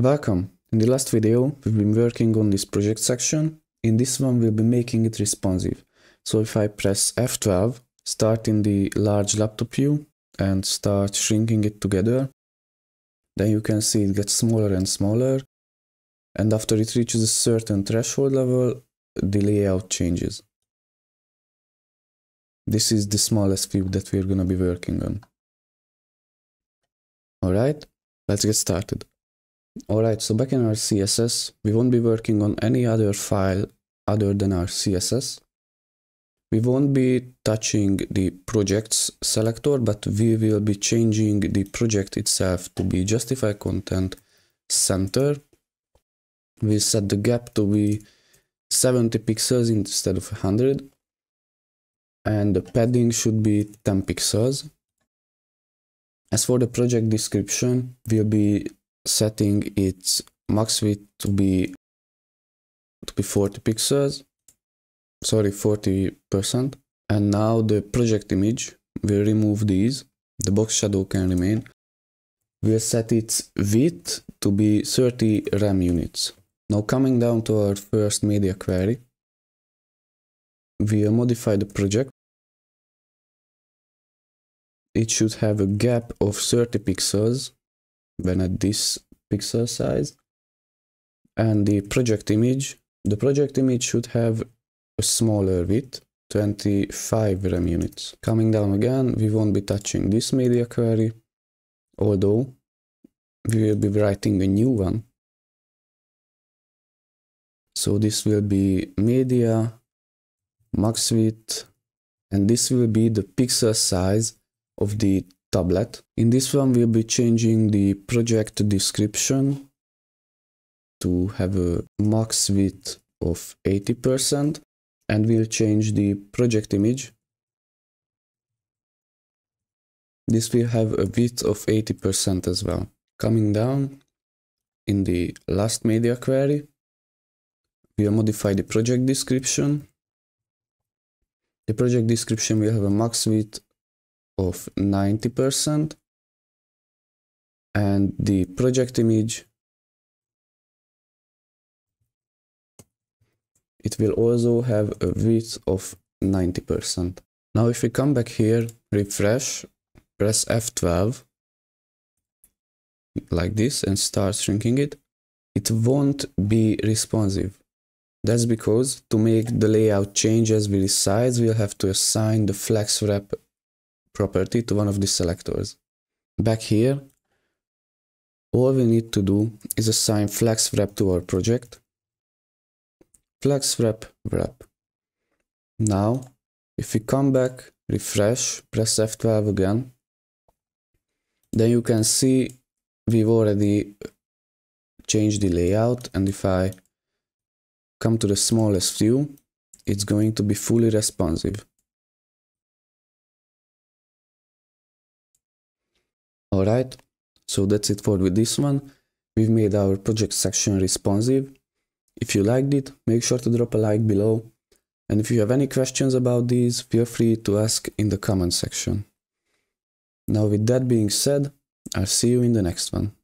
Welcome! In the last video, we've been working on this project section. In this one, we'll be making it responsive. So if I press F12, start in the large laptop view and start shrinking it together, then you can see it gets smaller and smaller. And after it reaches a certain threshold level, the layout changes. This is the smallest view that we're going to be working on. Alright, let's get started. Alright, so back in our CSS, we won't be working on any other file other than our CSS. We won't be touching the projects selector, but we will be changing the project itself to be justify content center. We'll set the gap to be 70 pixels instead of 100. And the padding should be 10 pixels. As for the project description, we'll be setting its max width to be 40 pixels, sorry, 40%. And now the project image, we'll remove these, the box shadow can remain. We'll set its width to be 30 RAM units. Now coming down to our first media query, we'll modify the project. It should have a gap of 30 pixels when at this pixel size. And the project image should have a smaller width, 25 RAM units. Coming down again, we won't be touching this media query, although we will be writing a new one. So this will be media, max width, and this will be the pixel size of the tablet. In this one, we'll be changing the project description to have a max width of 80%, and we'll change the project image. This will have a width of 80% as well. Coming down in the last media query, we'll modify the project description. The project description will have a max width of 90%, and the project image, it will also have a width of 90%. Now if we come back here, refresh, press F12 like this and start shrinking it, it won't be responsive. That's because to make the layout change as we resize, we'll have to assign the flex wrap property to one of the selectors. Back here, all we need to do is assign flex wrap to our project. Flex wrap wrap. Now, if we come back, refresh, press F12 again, then you can see we've already changed the layout, and if I come to the smallest view, it's going to be fully responsive. Alright, so that's it for with this one. We've made our project section responsive. If you liked it, make sure to drop a like below. And if you have any questions about these, feel free to ask in the comment section. Now with that being said, I'll see you in the next one.